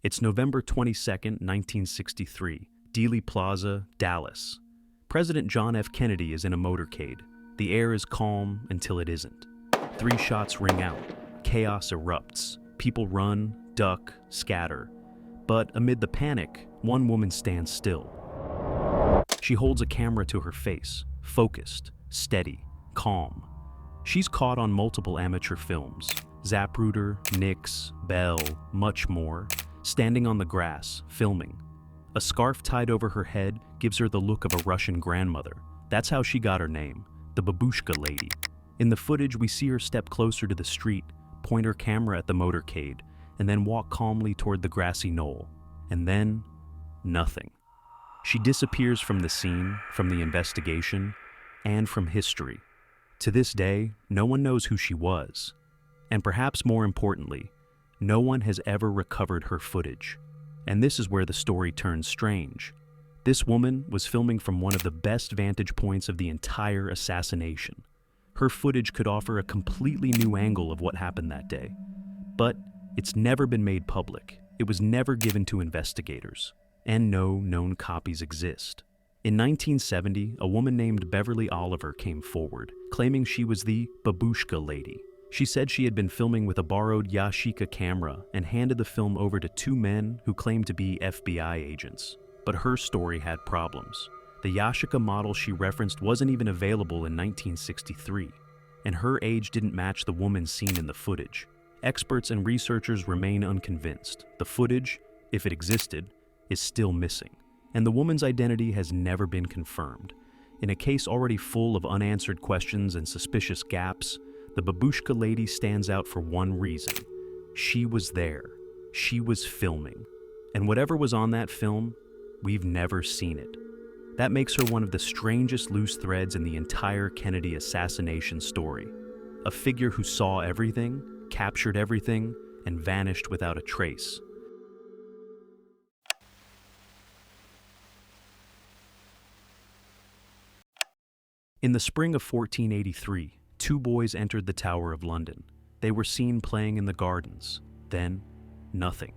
It's November 22nd, 1963, Dealey Plaza, Dallas. President John F. Kennedy is in a motorcade. The air is calm until it isn't. 3 shots ring out. Chaos erupts. People run, duck, scatter. But amid the panic, one woman stands still. She holds a camera to her face, focused, steady, calm. She's caught on multiple amateur films, Zapruder, Nix, Bell, much more, standing on the grass, filming. A scarf tied over her head gives her the look of a Russian grandmother. That's how she got her name, the Babushka Lady. In the footage, we see her step closer to the street, point her camera at the motorcade, and then walk calmly toward the grassy knoll. And then, nothing. She disappears from the scene, from the investigation, and from history. To this day, no one knows who she was. And perhaps more importantly, no one has ever recovered her footage. And this is where the story turns strange. This woman was filming from one of the best vantage points of the entire assassination. Her footage could offer a completely new angle of what happened that day. But it's never been made public. It was never given to investigators. And no known copies exist. In 1970, a woman named Beverly Oliver came forward, claiming she was the Babushka Lady. She said she had been filming with a borrowed 𝐬𝐮𝐬𝐫 camera and handed the film over to 2 men who claimed to be FBI agents. But her story had problems. The 𝐬𝐮𝐬𝐫 model she referenced wasn't even available in 1963, and her age didn't match the woman seen in the footage. Experts and researchers remain unconvinced. The footage, if it existed, is still missing, and the woman's identity has never been confirmed. In a case already full of unanswered questions and suspicious gaps, the Babushka Lady stands out for one reason. She was there. She was filming. And whatever was on that film, we've never seen it. That makes her one of the strangest loose threads in the entire Kennedy assassination story. A figure who saw everything, captured everything, and vanished without a trace. In the spring of 1483, 2 boys entered the Tower of London. They were seen playing in the gardens. Then, nothing.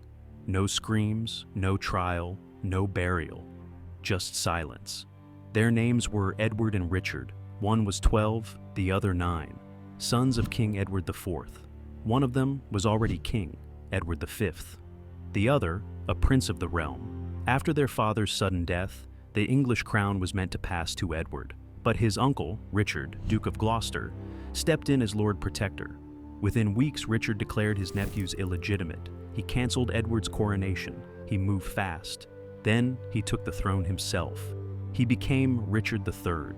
No screams, no trial, no burial. Just silence. Their names were Edward and Richard. One was 12, the other 9, sons of King Edward IV. One of them was already king, Edward V. The other, a prince of the realm. After their father's sudden death, the English crown was meant to pass to Edward. But his uncle, Richard, Duke of Gloucester, stepped in as Lord Protector. Within weeks, Richard declared his nephews illegitimate. He cancelled Edward's coronation. He moved fast. Then he took the throne himself. He became Richard III.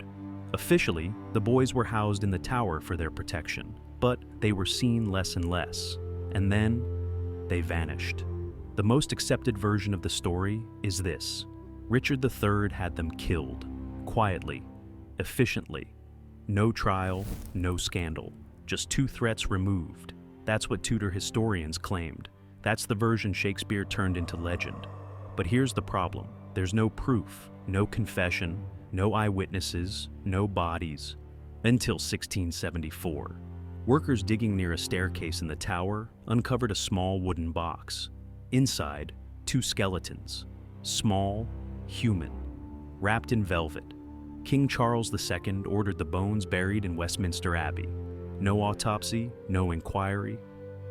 Officially, the boys were housed in the tower for their protection, but they were seen less and less. And then, they vanished. The most accepted version of the story is this. Richard III had them killed, quietly, efficiently. No trial, no scandal. Just 2 threats removed. That's what Tudor historians claimed. That's the version Shakespeare turned into legend. But here's the problem. There's no proof, no confession, no eyewitnesses, no bodies. Until 1674. Workers digging near a staircase in the tower uncovered a small wooden box. Inside, 2 skeletons. Small, human, wrapped in velvet. King Charles II ordered the bones buried in Westminster Abbey. No autopsy, no inquiry.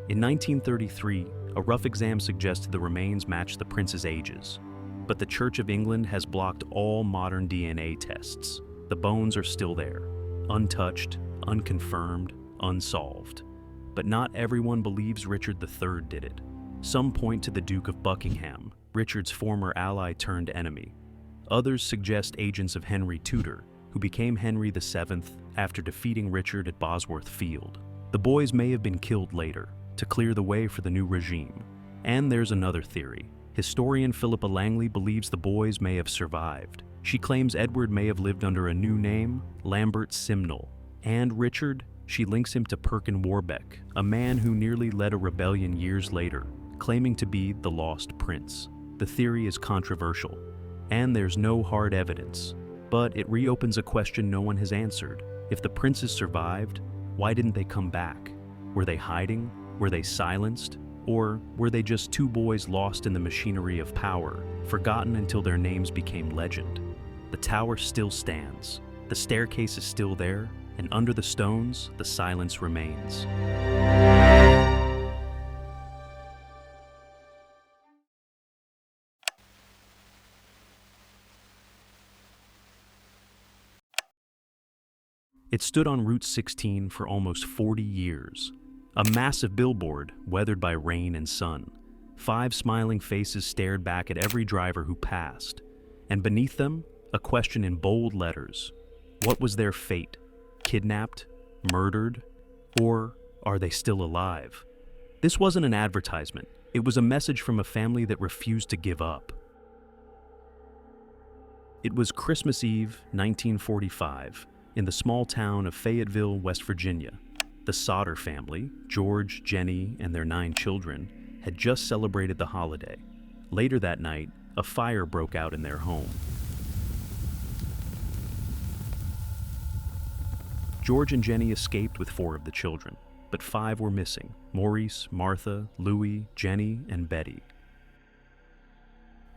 In 1933, a rough exam suggested the remains matched the prince's ages. But the Church of England has blocked all modern DNA tests. The bones are still there, untouched, unconfirmed, unsolved. But not everyone believes Richard III did it. Some point to the Duke of Buckingham, Richard's former ally turned enemy. Others suggest agents of Henry Tudor, who became Henry VII after defeating Richard at Bosworth Field. The boys may have been killed later, to clear the way for the new regime. And there's another theory. Historian Philippa Langley believes the boys may have survived. She claims Edward may have lived under a new name, Lambert Simnel. And Richard, she links him to Perkin Warbeck, a man who nearly led a rebellion years later, claiming to be the lost prince. The theory is controversial, and there's no hard evidence. But it reopens a question no one has answered. If the princes survived, why didn't they come back? Were they hiding? Were they silenced? Or were they just two boys lost in the machinery of power, forgotten until their names became legend? The tower still stands, the staircase is still there, and under the stones, the silence remains. It stood on Route 16 for almost 40 years. A massive billboard, weathered by rain and sun. 5 smiling faces stared back at every driver who passed. And beneath them, a question in bold letters. What was their fate? Kidnapped? Murdered? Or are they still alive? This wasn't an advertisement. It was a message from a family that refused to give up. It was Christmas Eve, 1945, in the small town of Fayetteville, West Virginia. The Sauter family, George, Jenny, and their 9 children, had just celebrated the holiday. Later that night, a fire broke out in their home. George and Jenny escaped with 4 of the children, but 5 were missing: Maurice, Martha, Louis, Jenny, and Betty.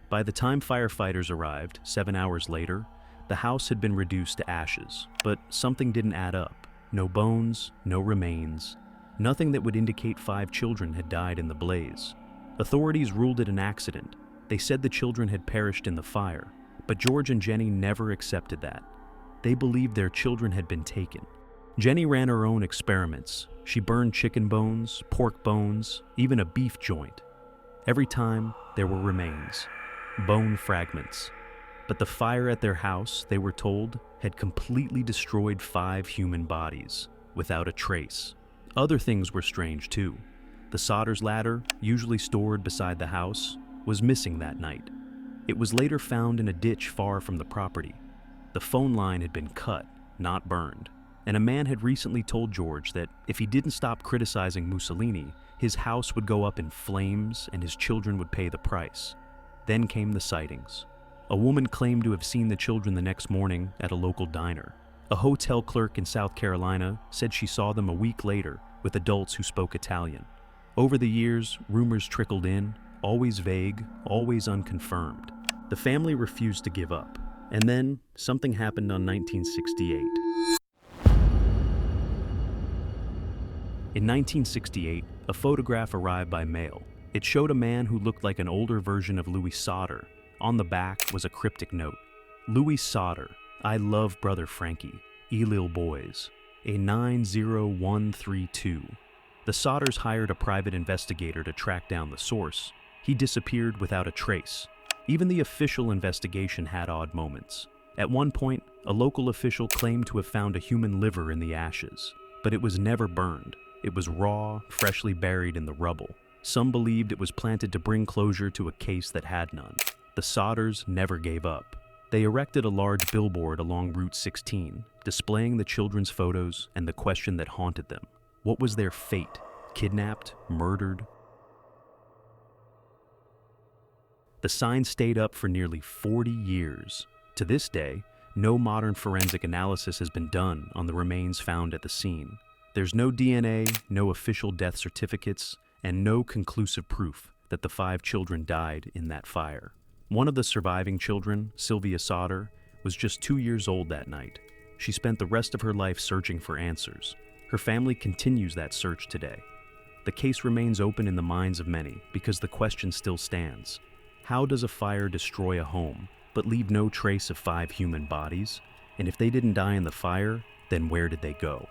By the time firefighters arrived, 7 hours later, the house had been reduced to ashes, but something didn't add up. No bones, no remains, nothing that would indicate 5 children had died in the blaze. Authorities ruled it an accident. They said the children had perished in the fire, but George and Jenny never accepted that. They believed their children had been taken. Jenny ran her own experiments. She burned chicken bones, pork bones, even a beef joint. Every time, there were remains, bone fragments. But the fire at their house, they were told, had completely destroyed 5 human bodies, without a trace. Other things were strange too. The Sauter's ladder, usually stored beside the house, was missing that night. It was later found in a ditch far from the property. The phone line had been cut, not burned, and a man had recently told George that if he didn't stop criticizing Mussolini, his house would go up in flames and his children would pay the price. Then came the sightings. A woman claimed to have seen the children the next morning at a local diner. A hotel clerk in South Carolina said she saw them a week later with adults who spoke Italian. Over the years, rumors trickled in, always vague, always unconfirmed. The family refused to give up. And then, something happened on 1968. In 1968, a photograph arrived by mail. It showed a man who looked like an older version of Louis Sauter. On the back was a cryptic note. Louis Sauter, I love brother Frankie, Lil boys, a 90132. The Sauters hired a private investigator to track down the source. He disappeared without a trace. Even the official investigation had odd moments. At one point, a local official claimed to have found a human liver in the ashes, but it was never burned. It was raw, freshly buried in the rubble. Some believed it was planted to bring closure to a case that had none. The Sauters never gave up. They erected a large billboard along Route 16, displaying the children's photos and the question that haunted them. What was their fate? Kidnapped? Murdered? The sign stayed up for nearly 40 years. To this day, no modern forensic analysis has been done on the remains found at the scene. There's no DNA, no official death certificates, and no conclusive proof that the 5 children died in that fire. One of the surviving children, Sylvia Sauter, was just 2 years old that night. She spent the rest of her life searching for answers. Her family continues that search today. The case remains open in the minds of many because the question still stands. How does a fire destroy a home, but leave no trace of 5 human bodies? And if they didn't die in the fire, then where did they go?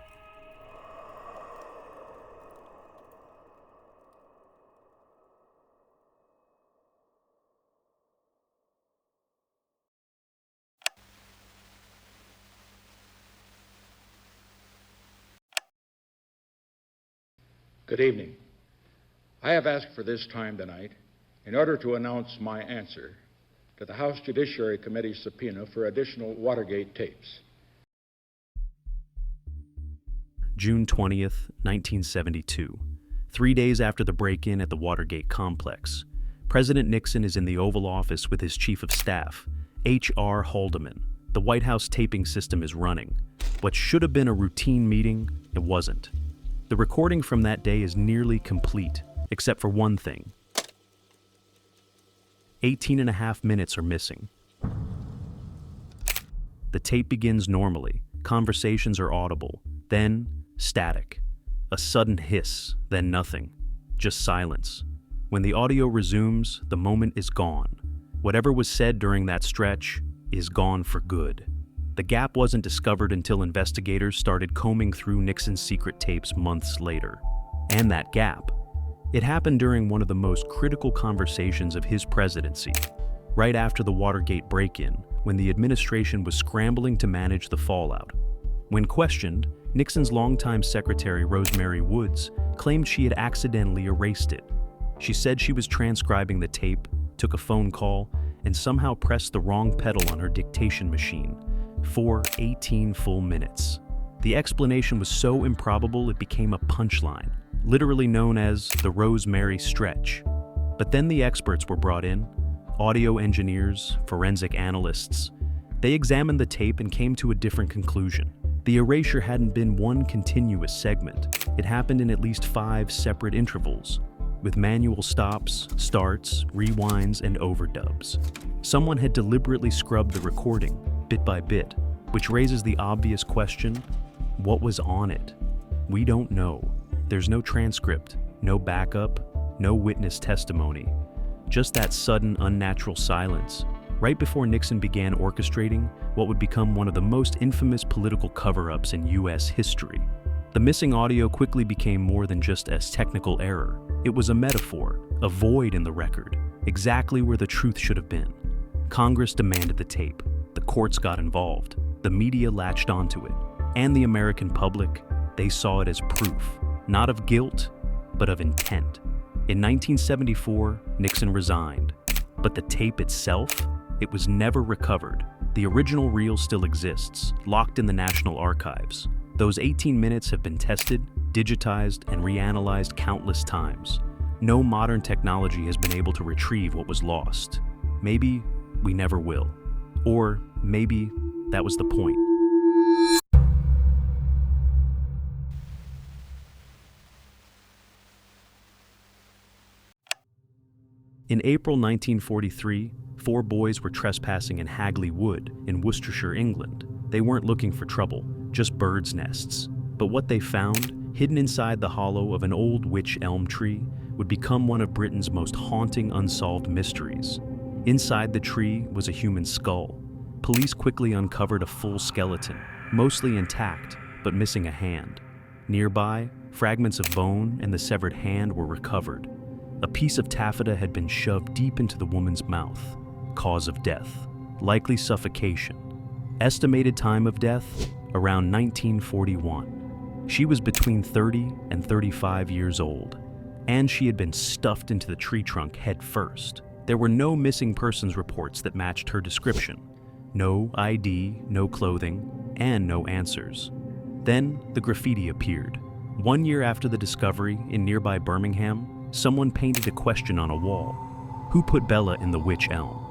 Good evening. I have asked for this time tonight in order to announce my answer to the House Judiciary Committee subpoena for additional Watergate tapes. June 20th, 1972. 3 days after the break-in at the Watergate complex, President Nixon is in the Oval Office with his Chief of Staff, H.R. Haldeman. The White House taping system is running. What should have been a routine meeting, it wasn't. The recording from that day is nearly complete, except for one thing. 18.5 minutes are missing. The tape begins normally. Conversations are audible, then static. A sudden hiss, then nothing. Just silence. When the audio resumes, the moment is gone. Whatever was said during that stretch is gone for good. The gap wasn't discovered until investigators started combing through Nixon's secret tapes months later. And that gap, it happened during one of the most critical conversations of his presidency, right after the Watergate break-in, when the administration was scrambling to manage the fallout. When questioned, Nixon's longtime secretary Rosemary Woods claimed she had accidentally erased it. She said she was transcribing the tape, took a phone call, and somehow pressed the wrong pedal on her dictation machine for 18 full minutes. The explanation was so improbable it became a punchline, literally known as the Rosemary stretch. But then the experts were brought in, audio engineers, forensic analysts. They examined the tape and came to a different conclusion. The erasure hadn't been one continuous segment. It happened in at least 5 separate intervals, with manual stops, starts, rewinds, and overdubs. Someone had deliberately scrubbed the recording, bit by bit, which raises the obvious question, what was on it? We don't know. There's no transcript, no backup, no witness testimony. Just that sudden, unnatural silence, right before Nixon began orchestrating what would become one of the most infamous political cover-ups in U.S. history. The missing audio quickly became more than just a technical error. It was a metaphor, a void in the record, exactly where the truth should have been. Congress demanded the tape. The courts got involved. The media latched onto it. And the American public, they saw it as proof, not of guilt, but of intent. In 1974, Nixon resigned. But the tape itself, it was never recovered. The original reel still exists, locked in the National Archives. Those 18 minutes have been tested, digitized, and reanalyzed countless times. No modern technology has been able to retrieve what was lost. Maybe we never will. Or maybe that was the point. In April 1943, 4 boys were trespassing in Hagley Wood in Worcestershire, England. They weren't looking for trouble, just birds' nests. But what they found, hidden inside the hollow of an old wych elm tree, would become one of Britain's most haunting unsolved mysteries. Inside the tree was a human skull. Police quickly uncovered a full skeleton, mostly intact, but missing a hand. Nearby, fragments of bone and the severed hand were recovered. A piece of taffeta had been shoved deep into the woman's mouth. Cause of death, likely suffocation. Estimated time of death, around 1941. She was between 30 and 35 years old, and she had been stuffed into the tree trunk head first. There were no missing persons reports that matched her description. No ID, no clothing, and no answers. Then the graffiti appeared. 1 year after the discovery in nearby Birmingham, someone painted a question on a wall. Who put Bella in the wych elm?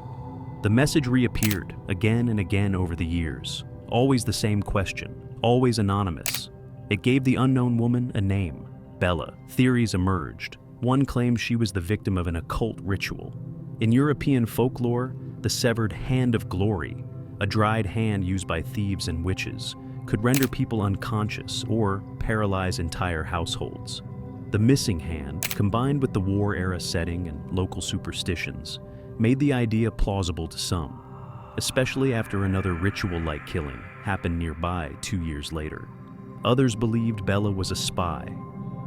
The message reappeared again and again over the years. Always the same question, always anonymous. It gave the unknown woman a name, Bella. Theories emerged. One claimed she was the victim of an occult ritual. In European folklore, the severed hand of glory, a dried hand used by thieves and witches, could render people unconscious or paralyze entire households. The missing hand, combined with the war-era setting and local superstitions, made the idea plausible to some, especially after another ritual-like killing happened nearby 2 years later. Others believed Bella was a spy.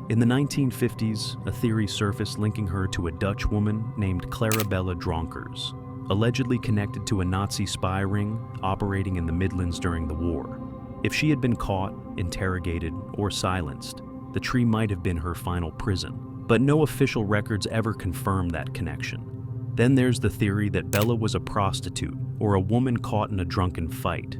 In the 1950s, a theory surfaced linking her to a Dutch woman named Clarabella Dronkers, allegedly connected to a Nazi spy ring operating in the Midlands during the war. If she had been caught, interrogated, or silenced, the tree might have been her final prison, but no official records ever confirmed that connection. Then there's the theory that Bella was a prostitute or a woman caught in a drunken fight.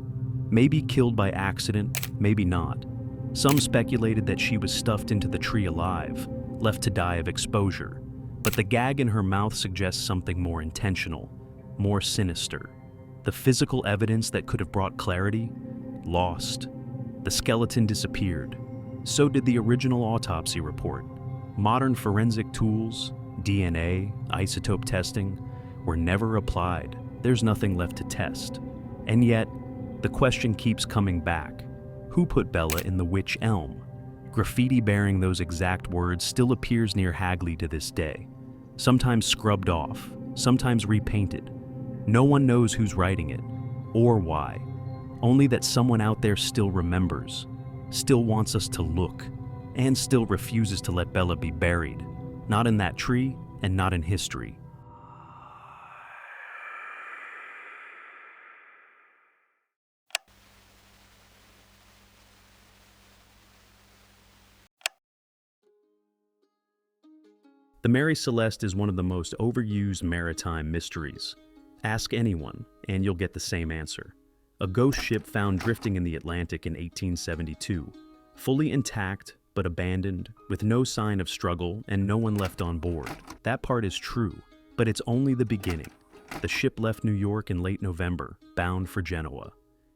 Maybe killed by accident, maybe not. Some speculated that she was stuffed into the tree alive, left to die of exposure. But the gag in her mouth suggests something more intentional, more sinister. The physical evidence that could have brought clarity, lost. The skeleton disappeared. So did the original autopsy report. Modern forensic tools, DNA, isotope testing, were never applied. There's nothing left to test. And yet, the question keeps coming back. Who put Bella in the witch elm? Graffiti bearing those exact words still appears near Hagley to this day. Sometimes scrubbed off, sometimes repainted. No one knows who's writing it, or why. Only that someone out there still remembers, still wants us to look, and still refuses to let Bella be buried. Not in that tree, and not in history. The Mary Celeste is one of the most overused maritime mysteries. Ask anyone, and you'll get the same answer. A ghost ship found drifting in the Atlantic in 1872, fully intact but abandoned, with no sign of struggle and no one left on board. That part is true, but it's only the beginning. The ship left New York in late November, bound for Genoa.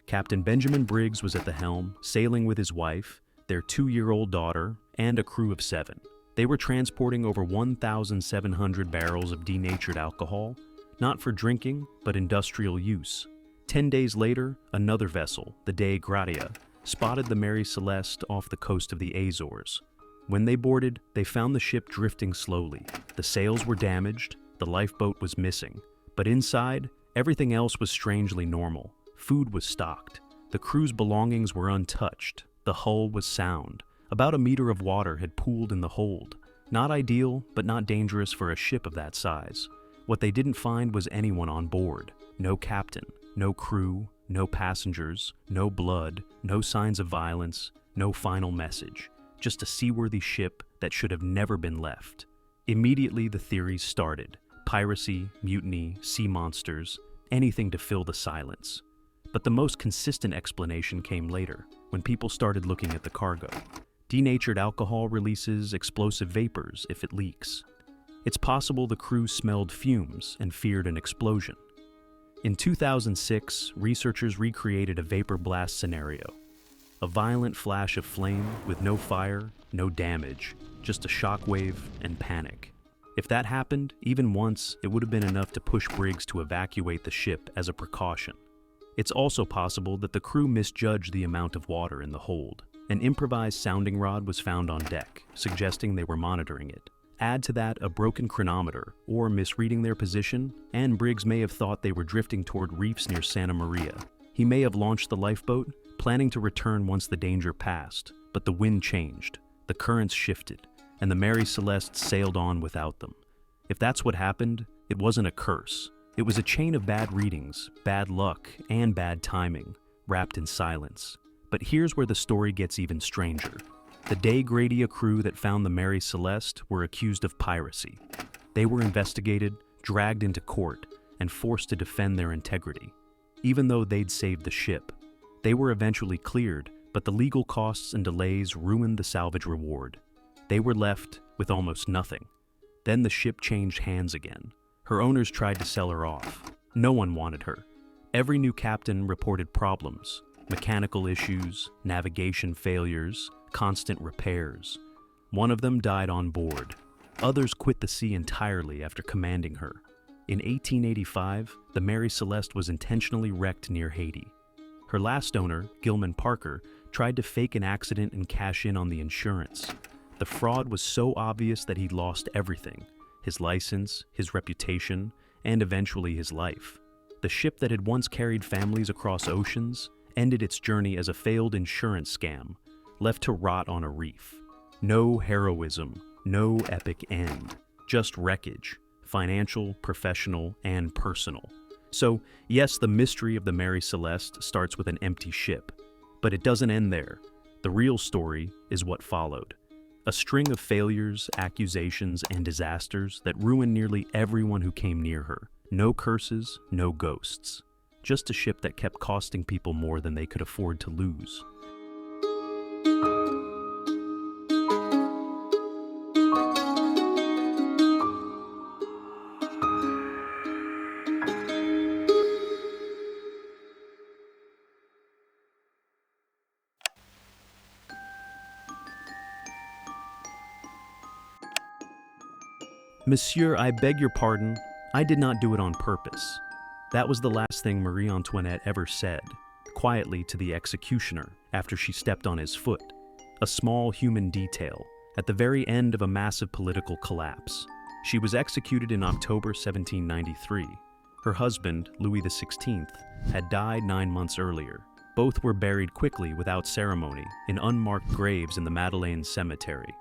Captain Benjamin Briggs was at the helm, sailing with his wife, their 2-year-old daughter, and a crew of 7. They were transporting over 1,700 barrels of denatured alcohol, not for drinking, but industrial use. 10 days later, another vessel, the 𝐷 spotted the Mary Celeste off the coast of the Azores. When they boarded, they found the ship drifting slowly. The sails were damaged, the lifeboat was missing, but inside, everything else was strangely normal. Food was stocked. The crew's belongings were untouched. The hull was sound. About a meter of water had pooled in the hold. Not ideal, but not dangerous for a ship of that size. What they didn't find was anyone on board. No captain, no crew, no passengers, no blood, no signs of violence, no final message. Just a seaworthy ship that should have never been left. Immediately the theories started. Piracy, mutiny, sea monsters, anything to fill the silence. But the most consistent explanation came later, when people started looking at the cargo. Denatured alcohol releases explosive vapors if it leaks. It's possible the crew smelled fumes and feared an explosion. In 2006, researchers recreated a vapor blast scenario. A violent flash of flame with no fire, no damage, just a shockwave and panic. If that happened, even once, it would have been enough to push Briggs to evacuate the ship as a precaution. It's also possible that the crew misjudged the amount of water in the hold. An improvised sounding rod was found on deck, suggesting they were monitoring it. Add to that a broken chronometer, or misreading their position, and Briggs may have thought they were drifting toward reefs near Santa Maria. He may have launched the lifeboat, planning to return once the danger passed, but the wind changed, the currents shifted, and the Mary Celeste sailed on without them. If that's what happened, it wasn't a curse. It was a chain of bad readings, bad luck, and bad timing, wrapped in silence. But here's where the story gets even stranger. The 𝐷 crew that found the Mary Celeste were accused of piracy. They were investigated, dragged into court, and forced to defend their integrity. Even though they'd saved the ship, they were eventually cleared, but the legal costs and delays ruined the salvage reward. They were left with almost nothing. Then the ship changed hands again. Her owners tried to sell her off. No one wanted her. Every new captain reported problems. Mechanical issues, navigation failures, constant repairs. One of them died on board. Others quit the sea entirely after commanding her. In 1885, the Mary Celeste was intentionally wrecked near Haiti. Her last owner, Gilman Parker, tried to fake an accident and cash in on the insurance. The fraud was so obvious that he lost everything: his license, his reputation, and eventually his life. The ship that had once carried families across oceans ended its journey as a failed insurance scam, left to rot on a reef. No heroism, no epic end, just wreckage, financial, professional, and personal. So, yes, the mystery of the Mary Celeste starts with an empty ship, but it doesn't end there. The real story is what followed. A string of failures, accusations, and disasters that ruined nearly everyone who came near her. No curses, no ghosts. Just a ship that kept costing people more than they could afford to lose. "Monsieur, I beg your pardon. I did not do it on purpose." That was the last thing Marie Antoinette ever said, quietly to the executioner after she stepped on his foot. A small human detail at the very end of a massive political collapse. She was executed in October 1793. Her husband, Louis XVI, had died 9 months earlier. Both were buried quickly without ceremony in unmarked graves in the Madeleine Cemetery.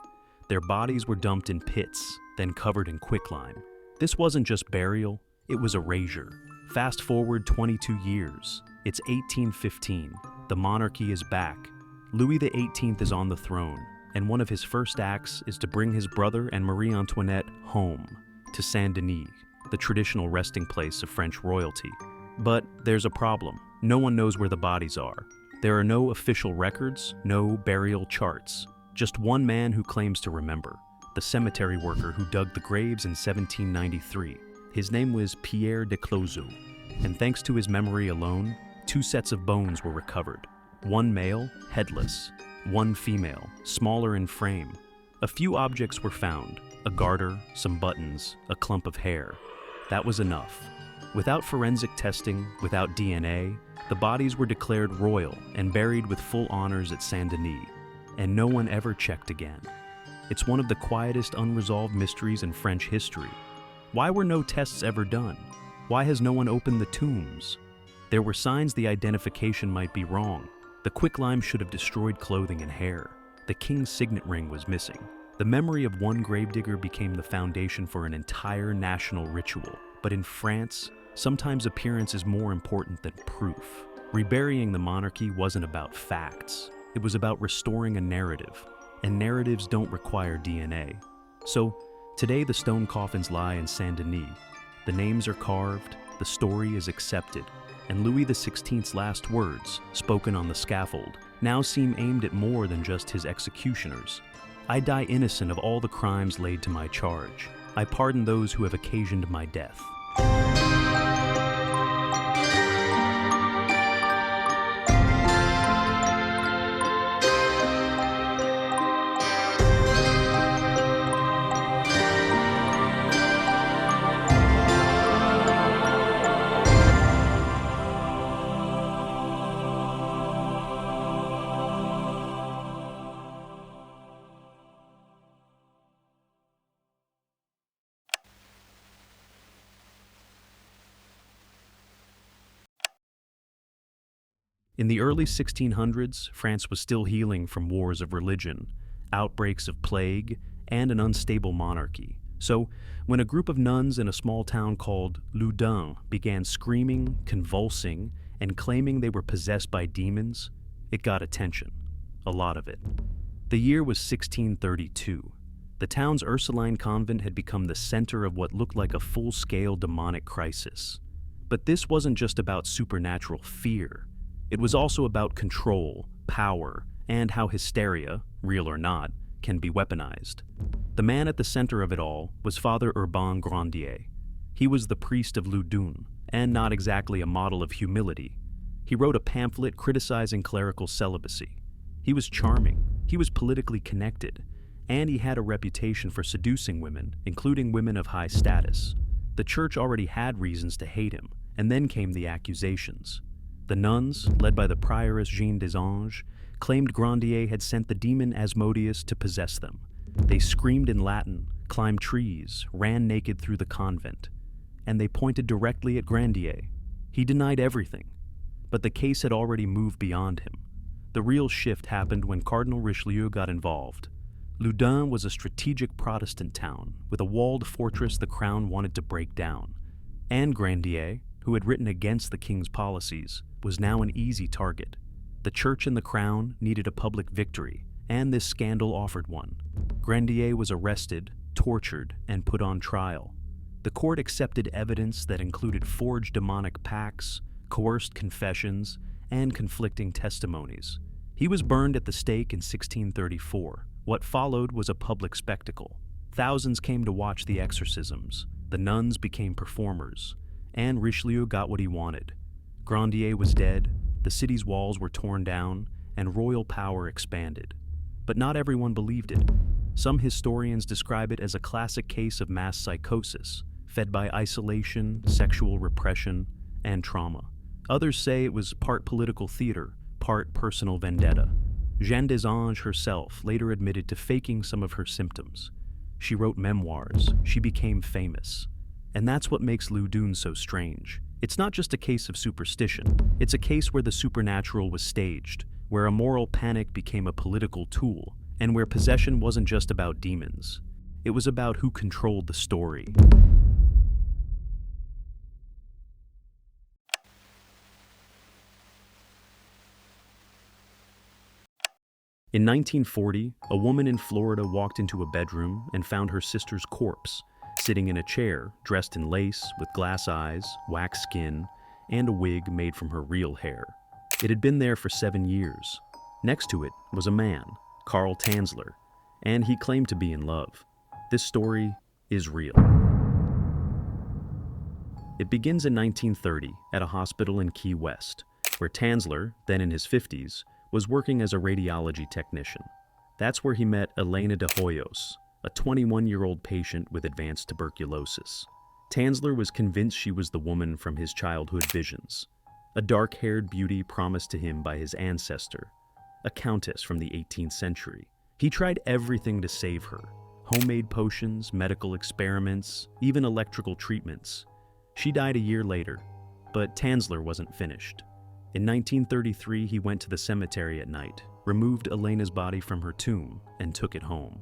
Their bodies were dumped in pits, then covered in quicklime. This wasn't just burial, it was erasure. Fast forward 22 years. It's 1815. The monarchy is back. Louis XVIII is on the throne, and one of his first acts is to bring his brother and Marie Antoinette home, to Saint-Denis, the traditional resting place of French royalty. But there's a problem. No one knows where the bodies are. There are no official records, no burial charts. Just one man who claims to remember, the cemetery worker who dug the graves in 1793. His name was Pierre de Clouzot, and thanks to his memory alone, 2 sets of bones were recovered. One male, headless. One female, smaller in frame. A few objects were found: a garter, some buttons, a clump of hair. That was enough. Without forensic testing, without DNA, the bodies were declared royal and buried with full honors at Saint-Denis, and no one ever checked again. It's one of the quietest unresolved mysteries in French history. Why were no tests ever done? Why has no one opened the tombs? There were signs the identification might be wrong. The quicklime should have destroyed clothing and hair. The king's signet ring was missing. The memory of one gravedigger became the foundation for an entire national ritual. But in France, sometimes appearance is more important than proof. Reburying the monarchy wasn't about facts. It was about restoring a narrative, and narratives don't require DNA. So, today the stone coffins lie in Saint-Denis. The names are carved, the story is accepted, and Louis XVI's last words, spoken on the scaffold, now seem aimed at more than just his executioners. "I die innocent of all the crimes laid to my charge. I pardon those who have occasioned my death." In the early 1600s, France was still healing from wars of religion, outbreaks of plague, and an unstable monarchy. So, when a group of nuns in a small town called Ludun began screaming, convulsing, and claiming they were possessed by demons, it got attention. A lot of it. The year was 1632. The town's Ursuline convent had become the center of what looked like a full-scale demonic crisis. But this wasn't just about supernatural fear. It was also about control, power, and how hysteria, real or not, can be weaponized. The man at the center of it all was Father Urbain Grandier. He was the priest of Ludun, and not exactly a model of humility. He wrote a pamphlet criticizing clerical celibacy. He was charming, he was politically connected, and he had a reputation for seducing women, including women of high status. The church already had reasons to hate him, and then came the accusations. The nuns, led by the prioress Jeanne des Anges, claimed Grandier had sent the demon Asmodeus to possess them. They screamed in Latin, climbed trees, ran naked through the convent, and they pointed directly at Grandier. He denied everything, but the case had already moved beyond him. The real shift happened when Cardinal Richelieu got involved. Ludun was a strategic Protestant town with a walled fortress the crown wanted to break down, and Grandier, who had written against the king's policies, was now an easy target. The church and the crown needed a public victory, and this scandal offered one. Grandier was arrested, tortured, and put on trial. The court accepted evidence that included forged demonic pacts, coerced confessions, and conflicting testimonies. He was burned at the stake in 1634. What followed was a public spectacle. Thousands came to watch the exorcisms. The nuns became performers, and Richelieu got what he wanted. Grandier was dead, the city's walls were torn down, and royal power expanded. But not everyone believed it. Some historians describe it as a classic case of mass psychosis, fed by isolation, sexual repression, and trauma. Others say it was part political theater, part personal vendetta. Jeanne des-Anges herself later admitted to faking some of her symptoms. She wrote memoirs, she became famous. And that's what makes Ludun so strange. It's not just a case of superstition, it's a case where the supernatural was staged, where a moral panic became a political tool, and where possession wasn't just about demons. It was about who controlled the story. In 1940, a woman in Florida walked into a bedroom and found her sister's corpse, sitting in a chair, dressed in lace, with glass eyes, wax skin, and a wig made from her real hair. It had been there for 7 years. Next to it was a man, Carl Tanler, and he claimed to be in love. This story is real. It begins in 1930 at a hospital in Key West, where Tanler, then in his 50s, was working as a radiology technician. That's where he met 𝐬𝐮𝐬𝐫𝐞, a 21-year-old patient with advanced tuberculosis. Tanler was convinced she was the woman from his childhood visions, a dark-haired beauty promised to him by his ancestor, a countess from the 18th century. He tried everything to save her: homemade potions, medical experiments, even electrical treatments. She died a year later, but Tanler wasn't finished. In 1933, he went to the cemetery at night, removed Elena's body from her tomb, and took it home.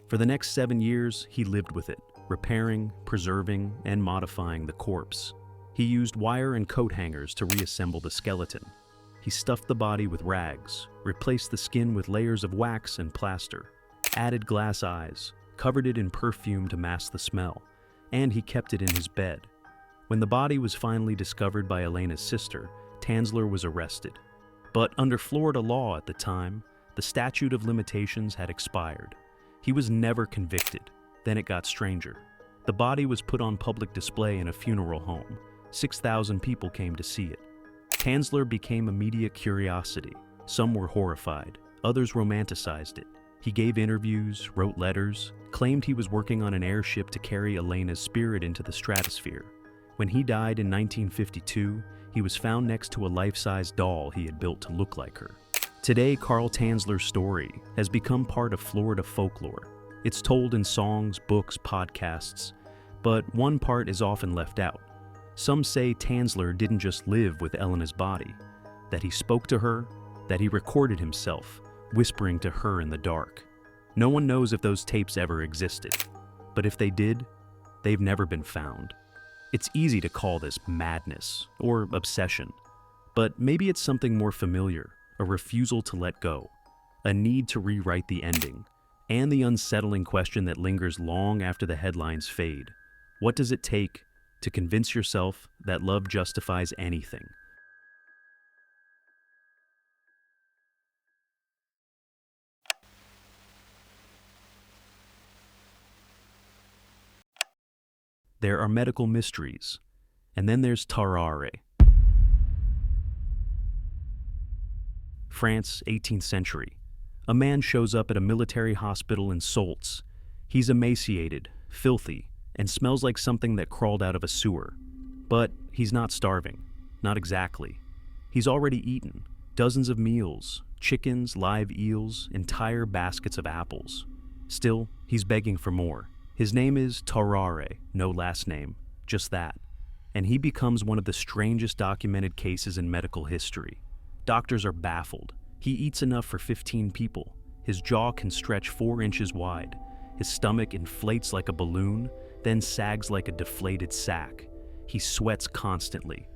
For the next 7 years, he lived with it, repairing, preserving, and modifying the corpse. He used wire and coat hangers to reassemble the skeleton. He stuffed the body with rags, replaced the skin with layers of wax and plaster, added glass eyes, covered it in perfume to mask the smell, and he kept it in his bed. When the body was finally discovered by Elena's sister, Tanler was arrested. But under Florida law at the time, the statute of limitations had expired. He was never convicted. Then it got stranger. The body was put on public display in a funeral home. 6,000 people came to see it. Tanler became a media curiosity. Some were horrified, others romanticized it. He gave interviews, wrote letters, claimed he was working on an airship to carry Elena's spirit into the stratosphere. When he died in 1952, he was found next to a life-size doll he had built to look like her. Today, Carl Tanler's story has become part of Florida folklore. It's told in songs, books, podcasts, but one part is often left out. Some say Tanler didn't just live with Elena's body, that he spoke to her, that he recorded himself, whispering to her in the dark. No one knows if those tapes ever existed, but if they did, they've never been found. It's easy to call this madness or obsession, but maybe it's something more familiar, a refusal to let go, a need to rewrite the ending, and the unsettling question that lingers long after the headlines fade. What does it take to convince yourself that love justifies anything? There are medical mysteries, and then there's Tanler. France, 18th century. A man shows up at a military hospital in Sulz. He's emaciated, filthy, and smells like something that crawled out of a sewer. But he's not starving. Not exactly. He's already eaten dozens of meals, chickens, live eels, entire baskets of apples. Still, he's begging for more. His name is Tanler, no last name, just that. And he becomes one of the strangest documented cases in medical history. Doctors are baffled. He eats enough for 15 people. His jaw can stretch 4 inches wide. His stomach inflates like a balloon, then sags like a deflated sack. He sweats constantly.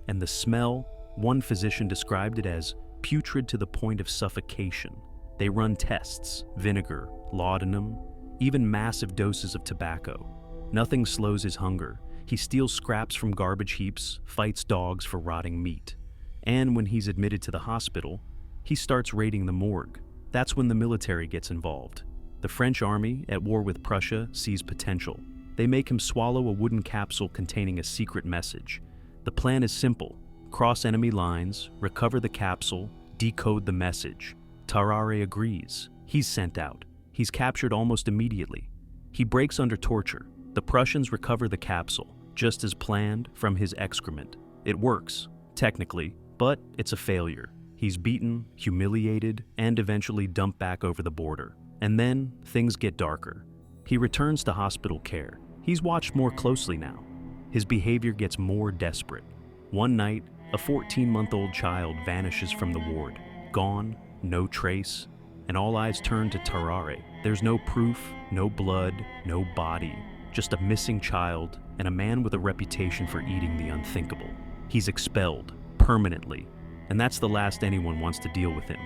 And the smell, one physician described it as putrid to the point of suffocation. They run tests, vinegar, laudanum, even massive doses of tobacco. Nothing slows his hunger. He steals scraps from garbage heaps, fights dogs for rotting meat. And when he's admitted to the hospital, he starts raiding the morgue. That's when the military gets involved. The French army, at war with Prussia, sees potential. They make him swallow a wooden capsule containing a secret message. The plan is simple: cross enemy lines, recover the capsule, decode the message. Tanler agrees. He's sent out. He's captured almost immediately. He breaks under torture. The Prussians recover the capsule, just as planned, from his excrement. It works, technically, but it's a failure. He's beaten, humiliated, and eventually dumped back over the border. And then things get darker. He returns to hospital care. He's watched more closely now. His behavior gets more desperate. One night, a 14-month-old child vanishes from the ward. Gone, no trace, and all eyes turn to Tari. There's no proof, no blood, no body, just a missing child and a man with a reputation for eating the unthinkable. He's expelled, permanently, and that's the last anyone wants to deal with him.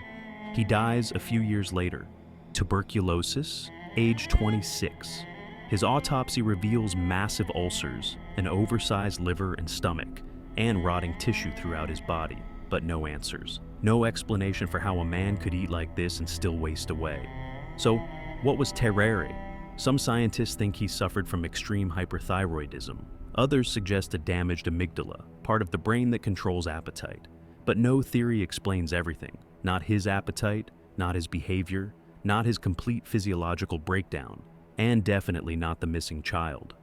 He dies a few years later. Tuberculosis, age 26. His autopsy reveals massive ulcers, an oversized liver and stomach, and rotting tissue throughout his body, but no answers. No explanation for how a man could eat like this and still waste away. So, what was 𝐟𝐸? Some scientists think he suffered from extreme hyperthyroidism. Others suggest a damaged amygdala, part of the brain that controls appetite. But no theory explains everything. Not his appetite, not his behavior, not his complete physiological breakdown, and definitely not the missing child.